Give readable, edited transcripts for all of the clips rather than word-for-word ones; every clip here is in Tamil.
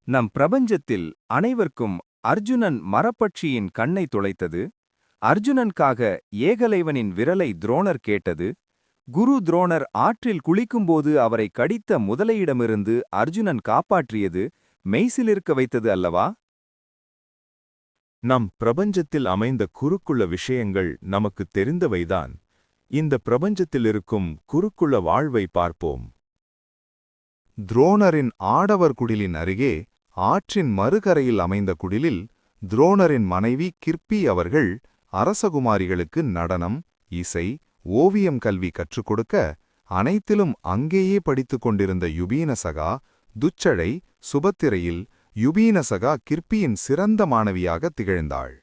நம் பிரபஞ்சத்தில் அனைவருக்கும் அர்ஜுனன் மரப்பட்சியின் கண்ணை துளைத்தது. அர்ஜுனனுக்காக ஏகலைவனின் விரலை துரோணர் கேட்டது. குரு துரோணர் ஆற்றில் குளிக்கும்போது அவரை கடித்த முதலையிடமிருந்து அர்ஜுனன் காப்பாற்றியது மெய்சிலிருக்க வைத்தது அல்லவா? நம் பிரபஞ்சத்தில் அமைந்த குறுக்குள்ள விஷயங்கள் நமக்கு தெரிந்தவைதான். இந்த பிரபஞ்சத்திலிருக்கும் குறுக்குள்ள வாழ்வை பார்ப்போம். துரோணரின் ஆடவர் குடிலின் அருகே ஆற்றின் மறுகரையில் அமைந்த குடிலில் துரோணரின் மனைவி கிர்பி அவர்கள் அரசகுமாரிகளுக்கு நடனம், இசை, ஓவியம் கல்வி கற்றுக் கொடுக்க அனைத்திலும் அங்கேயே படித்துக் கொண்டிருந்த யுபீனசகா, துச்சடை, சுபத்திரையில் யுபீனசகா கிர்பியின் சிறந்த மாணவியாக திகழ்ந்தாள்.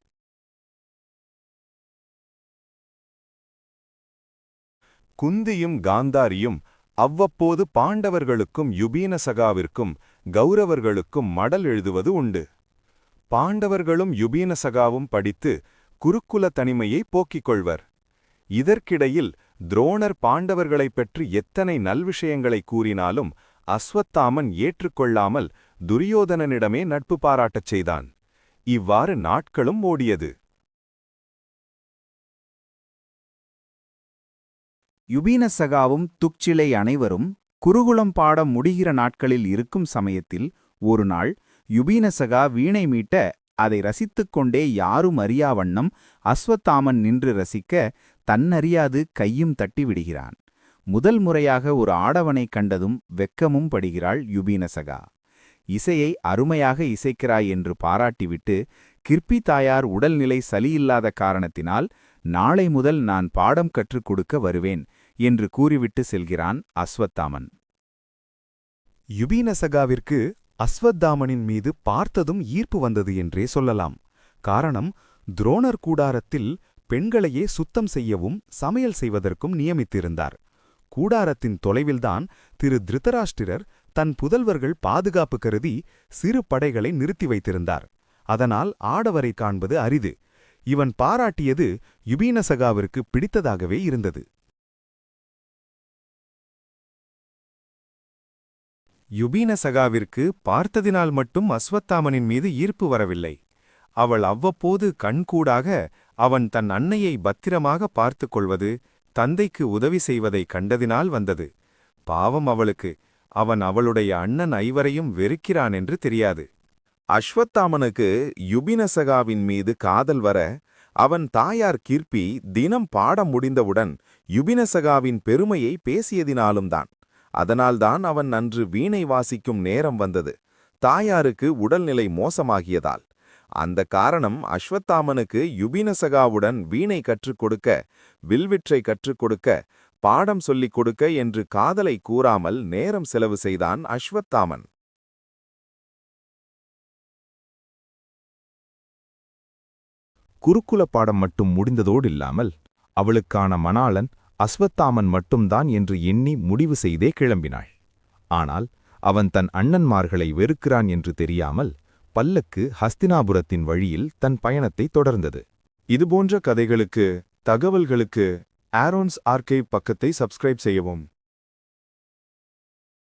குந்தியும் காந்தாரியும் அவ்வப்போது பாண்டவர்களுக்கும் யுபீனசகாவிற்கும் கௌரவர்களுக்கும் மடல் எழுதுவது உண்டு. பாண்டவர்களும் யுபீனசகாவும் படித்து குருக்குல தனிமையை போக்கிக் கொள்வர். இதற்கிடையில் துரோணர் பாண்டவர்களைப் பற்றி எத்தனை நல்விஷயங்களை கூறினாலும் அஸ்வத்தாமன் ஏற்றுக்கொள்ளாமல் துரியோதனனிடமே நட்பு பாராட்டச் செய்தான். இவ்வாறு நாட்களும் ஓடியது. யுபீனசகாவும் துக்சிலை அனைவரும் குருகுலம் பாடம் முடிகிற நாட்களில் இருக்கும் சமயத்தில் ஒரு நாள் யுபீனசகா வீணை மீட்ட அதை ரசித்துக் கொண்டே யாரும் அறியாவண்ணம் அஸ்வத்தாமன் நின்று ரசிக்க தன்னறியாது கையும் தட்டி விடுகிறான். முதல் முறையாக ஒரு ஆடவனைக் கண்டதும் வெக்கமும் படுகிறாள் யுபீனசகா. இசையை அருமையாக இசைக்கிறாய் என்று பாராட்டிவிட்டு, கிர்பி தாயார் உடல்நிலை சலியில்லாத காரணத்தினால் நாளை முதல் நான் பாடம் கற்றுக் கொடுக்க வருவேன் என்று கூறிவிட்டு செல்கிறான் அஸ்வத்தாமன். யுபீனசகாவிற்கு அஸ்வத்தாமனின் மீது பார்த்ததும் ஈர்ப்பு வந்தது என்றே சொல்லலாம். காரணம், துரோணர் கூடாரத்தில் பெண்களையே சுத்தம் செய்யவும் சமையல் செய்வதற்கும் நியமித்திருந்தார். கூடாரத்தின் தொலைவில்தான் திரு திருதராஷ்டிரர் தன் புதல்வர்கள் பாதுகாப்பு கருதி சிறு படைகளை நிறுத்தி வைத்திருந்தார். அதனால் ஆடவரை காண்பது அரிது. இவன் பாராட்டியது யுபீனசகாவிற்கு பிடித்ததாகவே இருந்தது. யுபீனசகாவிற்கு பார்த்ததினால் மட்டும் அஸ்வத்தாமனின் மீது ஈர்ப்பு வரவில்லை. அவள் அவ்வப்போது கண்கூடாக அவன் தன் அன்னையை பத்திரமாக பார்த்து கொள்வது, தந்தைக்கு உதவி செய்வதை கண்டதினால் வந்தது. பாவம் அவளுக்கு, அவன் அவளுடைய அண்ணன் ஐவரையும் வெறுக்கிறான் என்று தெரியாது. அஸ்வத்தாமனுக்கு யுபீனசகாவின் மீது காதல் வர அவன் தாயார் கிர்பி தினம் பாடம் முடிந்தவுடன் யுபீனசகாவின் பெருமையை பேசியதினாலும்தான். அதனால்தான் அவன் அன்று வீணை வாசிக்கும் நேரம் வந்தது. தாயாருக்கு உடல்நிலை மோசமாகியதால். அந்த காரணம் அஸ்வத்தாமனுக்கு யுபீனசகாவுடன் வீணை கற்றுக் கொடுக்க, வில்விற்றை கற்றுக் கொடுக்க, பாடம் சொல்லிக் கொடுக்க என்று காதலை கூறாமல் நேரம் செலவு செய்தான் அஸ்வத்தாமன். குருக்குல பாடம் மட்டும் முடிந்ததோடில்லாமல் அவளுக்கான மணாளன் அஸ்வத்தாமன் மட்டும்தான் என்று எண்ணி முடிவு செய்தே கிளம்பினாள். ஆனால் அவன் தன் அண்ணன்மார்களை வெறுக்கிறான் என்று தெரியாமல் பல்லக்கு ஹஸ்தினாபுரத்தின் வழியில் தன் பயணத்தை தொடர்ந்தது. இதுபோன்ற கதைகளுக்கு, தகவல்களுக்கு ஆரோன்ஸ் ஆர்கைவ் பக்கத்தை சப்ஸ்கிரைப் செய்யவும்.